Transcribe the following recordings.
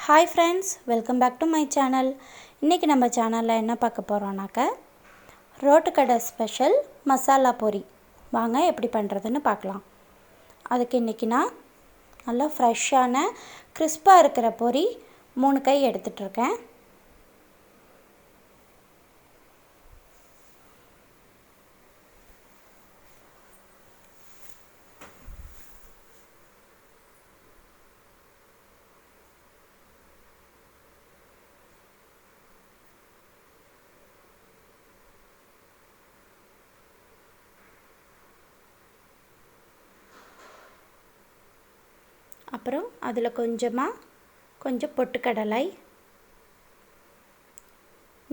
Hi friends, welcome back to my channel. இன்றைக்கி நம்ம சேனலில் என்ன பார்க்க போகிறோன்னாக்க ரோட்டுக்கடை ஸ்பெஷல் மசாலா பொரி. வாங்க எப்படி பண்ணுறதுன்னு பார்க்கலாம். அதுக்கு இன்றைக்கி நான் நல்லா ஃப்ரெஷ்ஷான கிறிஸ்பாக இருக்கிற பொரி 3 கை எடுத்துகிட்ருக்கேன். அப்புறம் அதில் கொஞ்சம் பொட்டுக்கடலை,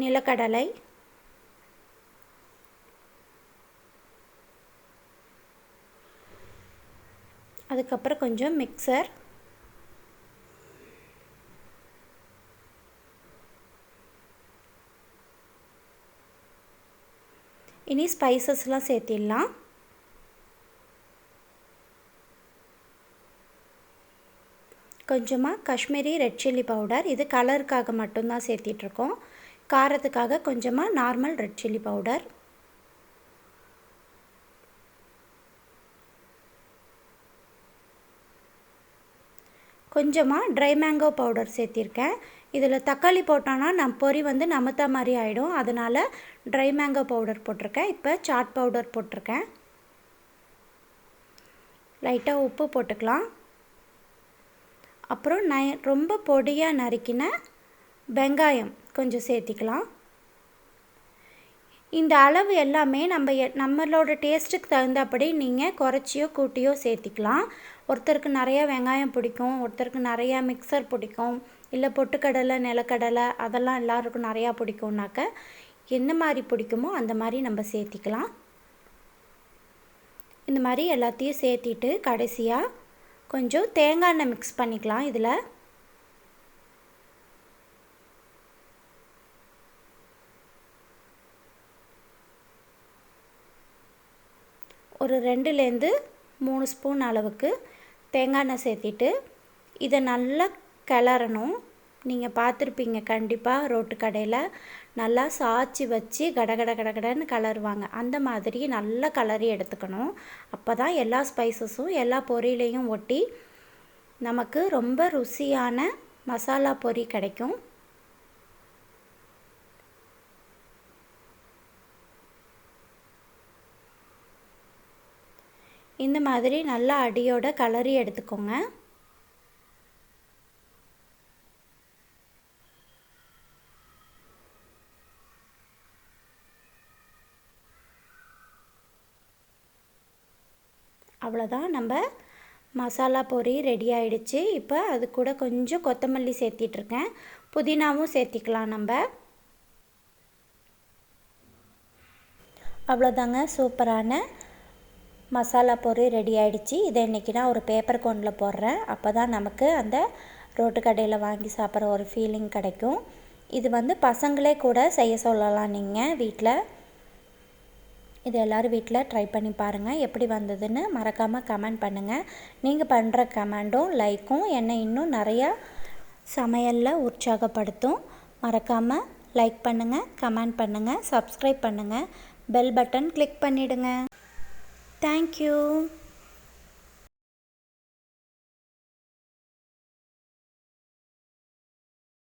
நிலக்கடலை, அதுக்கப்புறம் கொஞ்சம் மிக்சர், இனி ஸ்பைசஸ்லாம் சேர்த்திடலாம். கொஞ்சமாக காஷ்மீரி ரெட் சில்லி பவுடர், இது கலருக்காக மட்டும்தான் சேர்த்திட்ருக்கோம். காரத்துக்காக கொஞ்சமாக நார்மல் ரெட் சில்லி பவுடர், கொஞ்சமாக ட்ரை மேங்கோ பவுடர் சேர்த்திருக்கேன். இதில் தக்காளி போட்டோன்னா பொரி நமத்தா மாதிரி ஆகிடும், அதனால் ட்ரை மேங்கோ பவுடர் போட்டிருக்கேன். இப்போ சாட் பவுடர் போட்டிருக்கேன். லைட்டாக உப்பு போட்டுக்கலாம். அப்புறம் ரொம்ப பொடியாக நறுக்கின வெங்காயம் கொஞ்சம் சேர்த்திக்கலாம். இந்த அளவு எல்லாமே நம்மளோட டேஸ்ட்டுக்கு தகுந்தபடி நீங்கள் குறைச்சியோ கூட்டியோ சேர்த்திக்கலாம். ஒருத்தருக்கு நிறையா வெங்காயம் பிடிக்கும், ஒருத்தருக்கு நிறையா மிக்சர் பிடிக்கும், இல்லை பொட்டுக்கடலை, நிலக்கடலை அதெல்லாம் எல்லாருக்கும் நிறையா பிடிக்கும்னாக்க என்ன மாதிரி பிடிக்குமோ அந்த மாதிரி நம்ம சேர்த்திக்கலாம். இந்த மாதிரி எல்லாத்தையும் சேர்த்திட்டு கடைசியாக கொஞ்சம் தேங்காய் எண்ணெய் மிக்ஸ் பண்ணிக்கலாம். இதில் ஒரு 2லேருந்து 3 ஸ்பூன் அளவுக்கு தேங்காய் எண்ணெய் சேர்த்திட்டு இதை நல்லா கிளறணும். நீங்கள் பார்த்துருப்பீங்க கண்டிப்பாக ரோட்டு கடையில் நல்லா சாய்ச்சி வச்சு கடன்னு கிளறுவாங்க. அந்த மாதிரி நல்லா கிளறி எடுத்துக்கணும். அப்போ தான் எல்லா ஸ்பைசஸும் எல்லா பொரியிலையும் ஒட்டி நமக்கு ரொம்ப ருசியான மசாலா பொரி கிடைக்கும். இந்த மாதிரி நல்லா அடியோட கிளறி எடுத்துக்கோங்க. அவ்வளோதான், நம்ம மசாலா பொரி ரெடி ஆகிடுச்சு. இப்போ அது கூட கொஞ்சம் கொத்தமல்லி சேர்த்திட்ருக்கேன், புதினாவும் சேர்த்திக்கலாம் நம்ம. அவ்வளோதாங்க, சூப்பரான மசாலா பொரி ரெடி ஆகிடுச்சு. இதை இன்றைக்கி நான் ஒரு பேப்பர் கோனில் போடுறேன். அப்போ தான் நமக்கு அந்த ரோட்டு கடையில் வாங்கி சாப்பிட்ற ஒரு ஃபீலிங் கிடைக்கும். இது பசங்களே கூட செய்ய சொல்லலாம் நீங்கள் வீட்டில். இது எல்லோரும் வீட்டில் ட்ரை பண்ணி பாருங்கள். எப்படி வந்ததுன்னு மறக்காமல் கமெண்ட் பண்ணுங்கள். நீங்கள் பண்ணுற கமெண்டும் லைக்கும் என்னை இன்னும் நிறையா சமையலில் உற்சாகப்படுத்தும். மறக்காமல் லைக் பண்ணுங்கள், கமெண்ட் பண்ணுங்கள், சப்ஸ்கிரைப் பண்ணுங்கள், பெல் பட்டன் கிளிக் பண்ணிவிடுங்க. தேங்க்யூ.